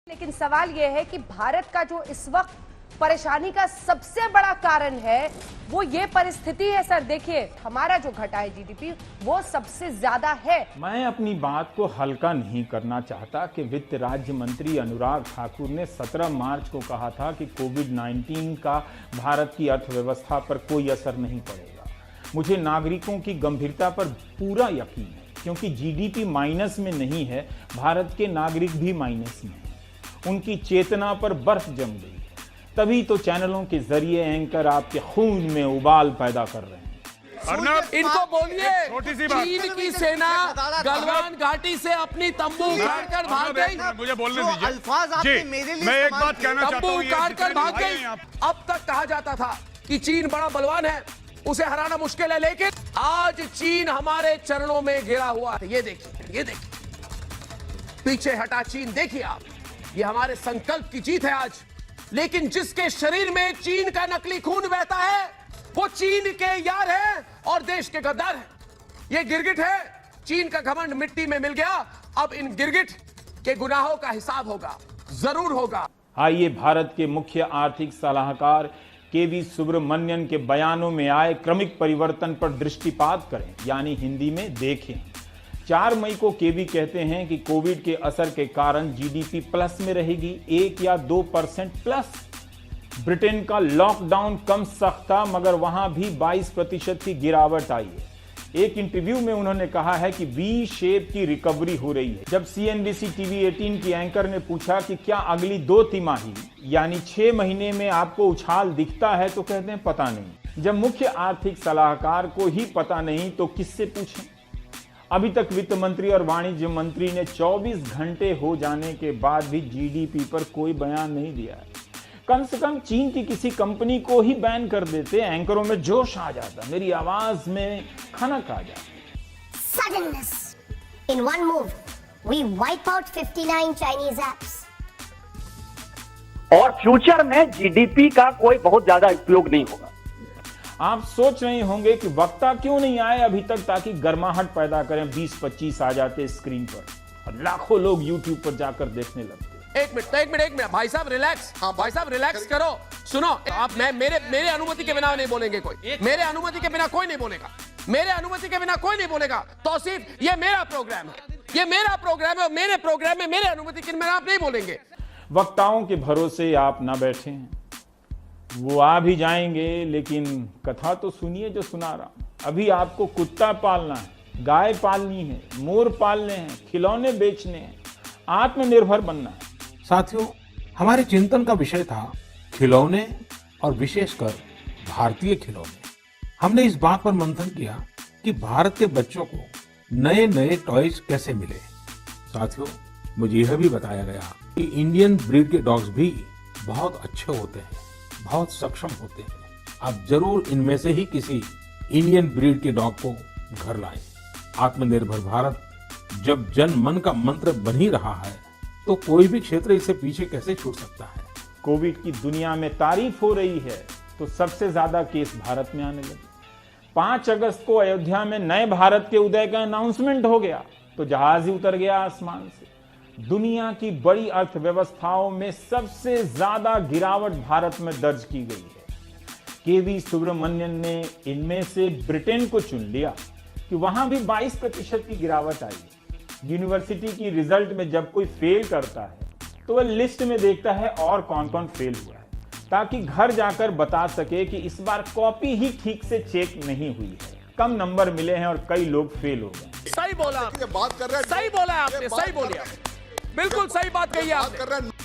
लेकिन सवाल यह है कि भारत का जो इस वक्त परेशानी का सबसे बड़ा कारण है वो ये परिस्थिति है। सर देखिए, हमारा जो घटा है जीडीपी वो सबसे ज्यादा है। मैं अपनी बात को हल्का नहीं करना चाहता कि वित्त राज्य मंत्री अनुराग ठाकुर ने 17 मार्च को कहा था कि कोविड-19 का भारत की अर्थव्यवस्था पर कोई असर नहीं पड़ेगा। मुझे नागरिकों की गंभीरता पर पूरा यकीन है, क्योंकि जीडीपी माइनस में नहीं है, भारत के नागरिक भी माइनस में हैं। उनकी चेतना पर बर्फ जम गई, तभी तो चैनलों के जरिए एंकर आपके खून में उबाल पैदा कर रहे हैं। इनको बोलिए, चीन की सेना गलवान घाटी से अपनी तंबू उखाड़कर भाग गई। मुझे बोलने दीजिए। अल्फाज आपने मेरे लिए मैं एक बात कहना चाहता हूं, तंबू उखाड़कर भाग गई। अब तक कहा जाता था कि चीन बड़ा बलवान है, उसे हराना मुश्किल है, लेकिन आज चीन हमारे चरणों में घिरा हुआ है। ये देखिए, ये देखिए, पीछे हटा चीन, देखिए आप, ये हमारे संकल्प की जीत है आज। लेकिन जिसके शरीर में चीन का नकली खून बहता है वो चीन के यार है और देश के गद्दार है। ये गिरगिट है, चीन का घमंड मिट्टी में मिल गया। अब इन गिरगिट के गुनाहों का हिसाब होगा, जरूर होगा। आइए भारत के मुख्य आर्थिक सलाहकार केवी सुब्रमण्यन के बयानों में आए क्रमिक परिवर्तन पर दृष्टिपात करें, यानी हिंदी में देखें। 4 मई को केवी कहते हैं कि कोविड के असर के कारण जीडीपी प्लस में रहेगी, 1 या 2% प्लस। ब्रिटेन का लॉकडाउन कम सख्त था, मगर वहां भी 22% की गिरावट आई है। एक इंटरव्यू में उन्होंने कहा है कि वी शेप की रिकवरी हो रही है। जब CNBC TV 18 की एंकर ने पूछा कि क्या अगली 2 तिमाही यानी 6 महीने में आपको उछाल दिखता है, तो कहते हैं पता नहीं। जब मुख्य आर्थिक सलाहकार को ही पता नहीं तो किससे पूछें। अभी तक वित्त मंत्री और वाणिज्य मंत्री ने 24 घंटे हो जाने के बाद भी जीडीपी पर कोई बयान नहीं दिया है। कम से कम चीन की किसी कंपनी को ही बैन कर देते, एंकरों में जोश आ जाता, मेरी आवाज में खनक आ जाती। Suddenness. In one move, we wipe out 59 Chinese apps. और फ्यूचर में जीडीपी का कोई बहुत ज्यादा उपयोग नहीं होगा। आप सोच रहे होंगे कि वक्ता क्यों नहीं आए अभी तक ताकि गर्माहट पैदा करें। 20-25 आ जाते स्क्रीन पर और लाखों लोग यूट्यूब पर जाकर देखने लगते। एक मिनट भाई साहब रिलैक्स। हाँ भाई साहब रिलैक्स करो। सुनो आप, मेरे अनुमति के बिना नहीं बोलेंगे कोई। मेरे अनुमति के बिना कोई नहीं बोलेगा। मेरे अनुमति के बिना कोई नहीं बोलेगा। तौसीफ, ये मेरा प्रोग्राम है, ये मेरा प्रोग्राम है और मेरे प्रोग्राम में मेरे अनुमति के बिना आप नहीं बोलेंगे। वक्ताओं के भरोसे आप ना बैठे, वो आ भी जाएंगे, लेकिन कथा तो सुनिए जो सुना रहा हूं। अभी आपको कुत्ता पालना है, गाय पालनी है, मोर पालने हैं, खिलौने बेचने हैं, आत्मनिर्भर बनना है। साथियों, हमारे चिंतन का विषय था खिलौने और विशेषकर भारतीय खिलौने। हमने इस बात पर मंथन किया कि भारत के बच्चों को नए नए टॉयज कैसे मिले। साथियों, मुझे यह भी बताया गया कि इंडियन ब्रीड के डॉग्स भी बहुत अच्छे होते हैं, बहुत सक्षम होते हैं। आप जरूर इनमें से ही किसी इंडियन ब्रीड के डॉग को घर लाएं। आत्मनिर्भर भारत जब जन मन का मंत्र बन ही रहा है, तो कोई भी क्षेत्र इससे पीछे कैसे छूट सकता है। कोविड की दुनिया में तारीफ हो रही है तो सबसे ज्यादा केस भारत में आने लगे। 5 अगस्त को अयोध्या में नए भारत के उदय का अनाउंसमेंट हो गया तो जहाज ही उतर गया आसमान से। दुनिया की बड़ी अर्थव्यवस्थाओं में सबसे ज्यादा गिरावट भारत में दर्ज की गई है। केवी सुब्रमण्यन ने इनमें से ब्रिटेन को चुन लिया कि वहां भी 22% की गिरावट आई। यूनिवर्सिटी की रिजल्ट में जब कोई फेल करता है तो वह लिस्ट में देखता है और कौन कौन फेल हुआ है, ताकि घर जाकर बता सके कि इस बार कॉपी ही ठीक से चेक नहीं हुई है, कम नंबर मिले हैं और कई लोग फेल हो गए। सही बोला, बात कर रहे हैं, सही बोला आपने, सही बोलिए, बिल्कुल सही बात कही आपने।